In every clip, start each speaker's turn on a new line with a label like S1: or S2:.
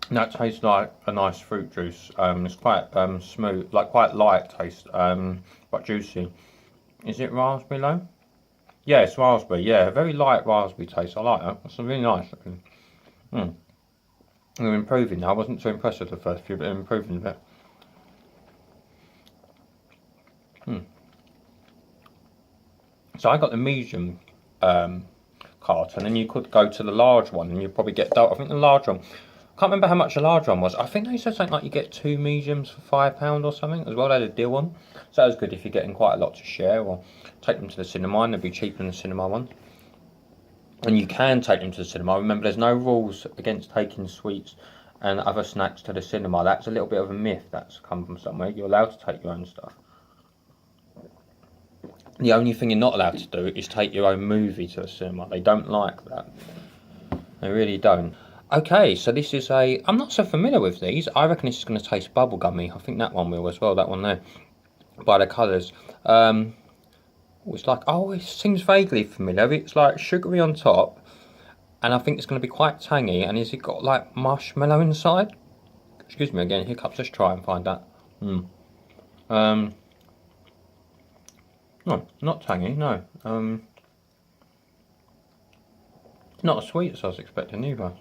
S1: And that tastes like a nice fruit juice. It's quite smooth, like quite light taste, but juicy. Is it raspberry though? Yeah, it's raspberry. Yeah, very light raspberry taste. I like that. It's really nice. Mm. We're improving now. I wasn't too impressed with the first few, but I'm improving a bit. So I got the medium carton, and you could go to the large one, and you'd probably get I think the large one. I can't remember how much the large one was. I think they said something like you get 2 mediums for £5 or something as well. They had a deal on, so that was good if you're getting quite a lot to share or take them to the cinema, and they'd be cheaper than the cinema one. And you can take them to the cinema. Remember, there's no rules against taking sweets and other snacks to the cinema. That's a little bit of a myth that's come from somewhere. You're allowed to take your own stuff. The only thing you're not allowed to do is take your own movie to the cinema. They don't like that. They really don't. Okay, so this is I'm not so familiar with these. I reckon this is going to taste bubblegummy. I think that one will as well, that one there. By the colours. It's like, oh, it seems vaguely familiar. It's like sugary on top. And I think it's going to be quite tangy. And has it got like marshmallow inside? Excuse me again, hiccups. Let's try and find that. No, not tangy, no. Not as sweet as I was expecting either.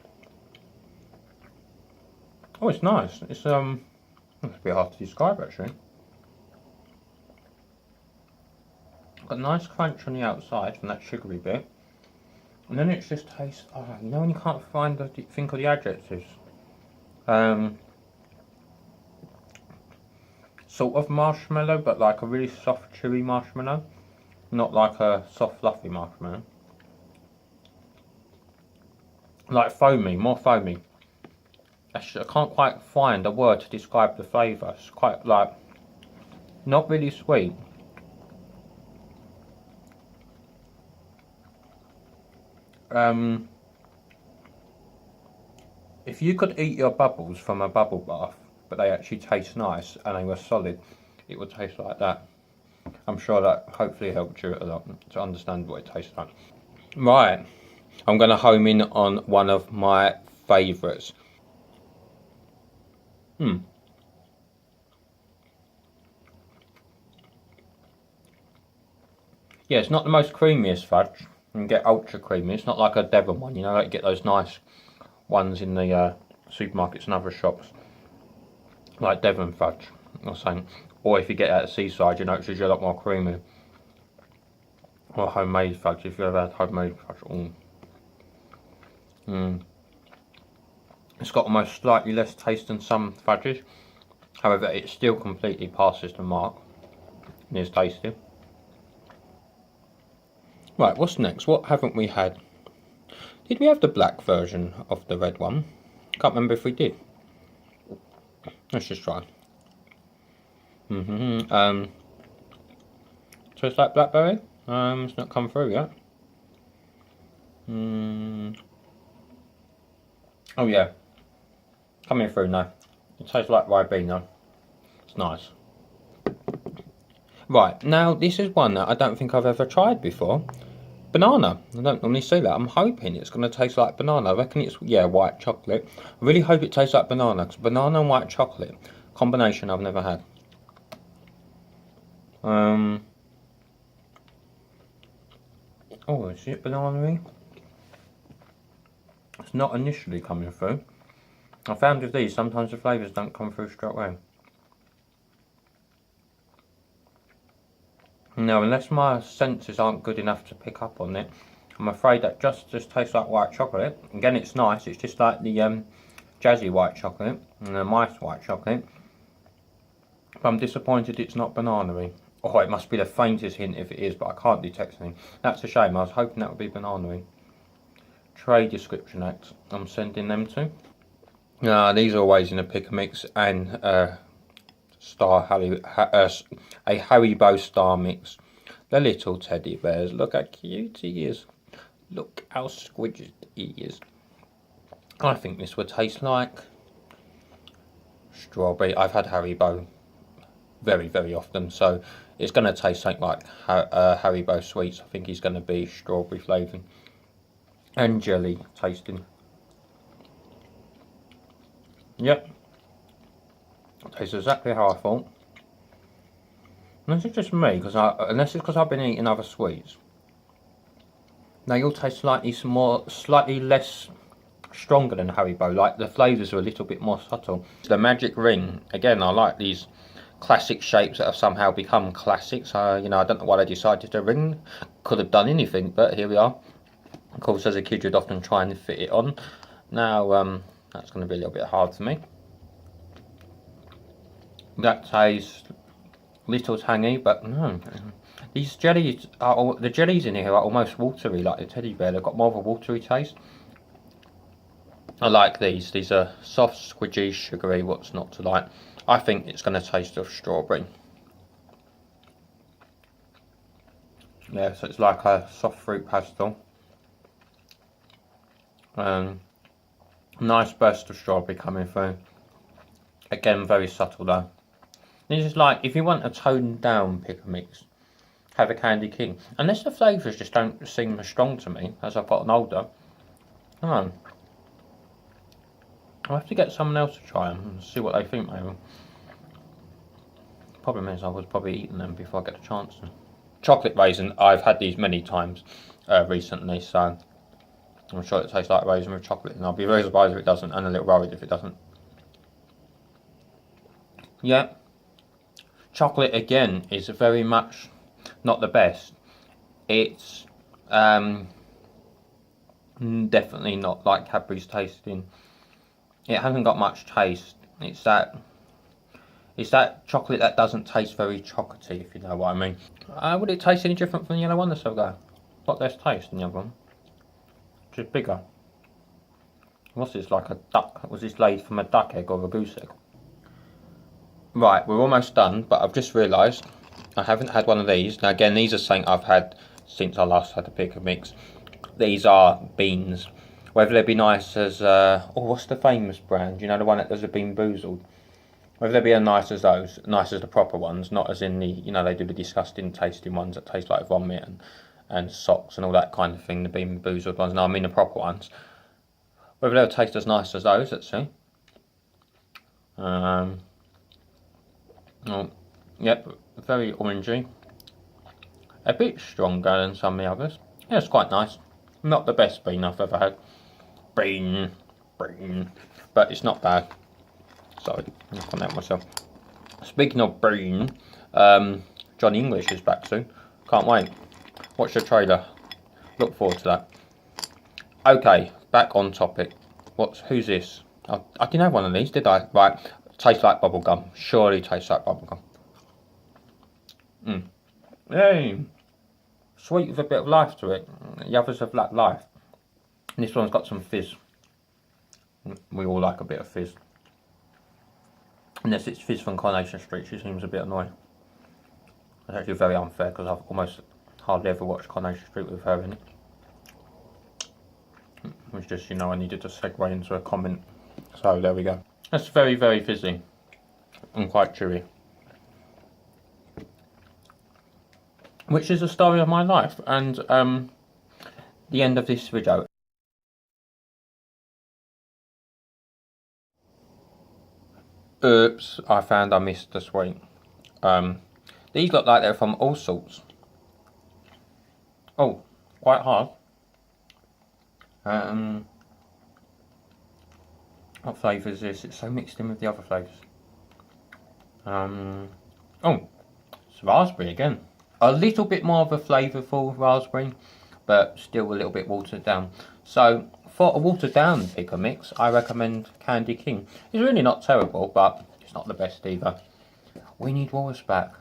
S1: Oh, it's nice. It's a bit hard to describe actually. Got a nice crunch on the outside from that sugary bit. And then it just tastes, oh, you know when you can't find think of the adjectives? Sort of marshmallow, but like a really soft chewy marshmallow. Not like a soft fluffy marshmallow. Like foamy, more foamy. Actually, I can't quite find a word to describe the flavour. It's quite like, not really sweet. If you could eat your bubbles from a bubble bath, but they actually taste nice and they were solid, it would taste like that. I'm sure that hopefully helped you a lot to understand what it tastes like. Right, I'm going to home in on one of my favourites. Yeah, it's not the most creamiest fudge. You can get ultra creamy. It's not like a Devon one, you know, like you get those nice ones in the supermarkets and other shops, like Devon fudge or something. Or if you get it at the seaside, you know, it's usually a lot more creamy. Or homemade fudge, if you've ever had homemade fudge. It's got almost slightly less taste than some fudges. However, it still completely passes the mark. It is tasty. Right, what's next? What haven't we had? Did we have the black version of the red one? Can't remember if we did. Let's just try. Tastes like blackberry. It's not come through yet. Oh yeah, coming through now. It tastes like Ribena. It's nice. Right, now this is one that I don't think I've ever tried before. Banana. I don't normally see that. I'm hoping it's going to taste like banana. I reckon it's, yeah, white chocolate. I really hope it tastes like banana, because banana and white chocolate, combination I've never had. Oh, is it banana-y? It's not initially coming through. I found with these, sometimes the flavours don't come through straight away. No, unless my senses aren't good enough to pick up on it, I'm afraid that just tastes like white chocolate. Again, it's nice. It's just like the jazzy white chocolate and the mice white chocolate. But I'm disappointed it's not banana-y. Oh, it must be the faintest hint if it is, but I can't detect anything. That's a shame. I was hoping that would be banana-y. Trade description acts. I'm sending them to. These are always in a pick mix and a Haribo Star Mix. The little teddy bears. Look how cute he is. Look how squidgy he is. I think this would taste like strawberry. I've had Haribo very, very often, so it's going to taste something like Haribo sweets. I think he's going to be strawberry flavoured and jelly tasting. Yep. It tastes exactly how I thought. And this is just me, unless it's because I've been eating other sweets. They all taste slightly less stronger than Haribo. Like the flavours are a little bit more subtle. The magic ring, again, I like these classic shapes that have somehow become classics. You know, I don't know why they decided to ring. Could have done anything, but here we are. Of course, as a kid, you'd often try and fit it on. Now, that's going to be a little bit hard for me. That tastes a little tangy, but no. These jellies the jellies in here are almost watery, like the teddy bear. They've got more of a watery taste. I like these. These are soft, squidgy, sugary. What's not to like? I think it's going to taste of strawberry. Yeah, so it's like a soft fruit pastel. Nice burst of strawberry coming through. Again, very subtle though. This is like, if you want a toned down pick and mix, have a Candy King. Unless the flavours just don't seem as strong to me as I've gotten older. No. I'll have to get someone else to try them and see what they think maybe. Problem is I was probably eating them before I get a chance to. Chocolate raisin, I've had these many times recently, so I'm sure it tastes like raisin with chocolate, and I'll be very surprised if it doesn't, and a little worried if it doesn't. Yeah. Chocolate again is very much not the best. It's definitely not like Cadbury's tasting. It hasn't got much taste. It's that chocolate that doesn't taste very chocolatey, if you know what I mean. Would it taste any different from the yellow one? Let's have a go. Got less taste than the other one. Just bigger. What's this, like a duck? Was this laid from a duck egg or a goose egg? Right, we're almost done, but I've just realised I haven't had one of these. Now again, these are something I've had since I last had a pick and mix. These are beans. Whether they'd be nice as, what's the famous brand? You know, the one that does the Bean Boozled? Whether they'd be as nice as those, nice as the proper ones, not as in the, you know, they do the disgusting tasting ones that taste like vomit and socks and all that kind of thing, the Bean Boozled ones. No, I mean the proper ones. Whether they'll taste as nice as those, let's see. Oh, yep, very orangey. A bit stronger than some of the others. Yeah, it's quite nice. Not the best bean I've ever had. Bean. But it's not bad. Sorry, I'm not on that myself. Speaking of bean, Johnny English is back soon. Can't wait. Watch the trailer. Look forward to that. Okay, back on topic. Who's this? I didn't have one of these, did I? Right. Tastes like bubblegum. Surely tastes like bubblegum. Yay! Sweet with a bit of life to it. The others have lacked life. And this one's got some fizz. We all like a bit of fizz. Unless it's Fizz from Coronation Street, she seems a bit annoying. It's actually very unfair because I've almost hardly ever watched Coronation Street with her in it. It's just, you know, I needed to segue into a comment. So there we go. That's very, very fizzy and quite chewy. Which is the story of my life and the end of this video. Oops, I found I missed the sweet. These look like they're from All Sorts. Oh, quite hard. What flavour is this? It's so mixed in with the other flavours. Oh, it's raspberry again. A little bit more of a flavourful raspberry, but still a little bit watered down. So, for a watered down pick and mix, I recommend Candy King. It's really not terrible, but it's not the best either. We need Wallace back.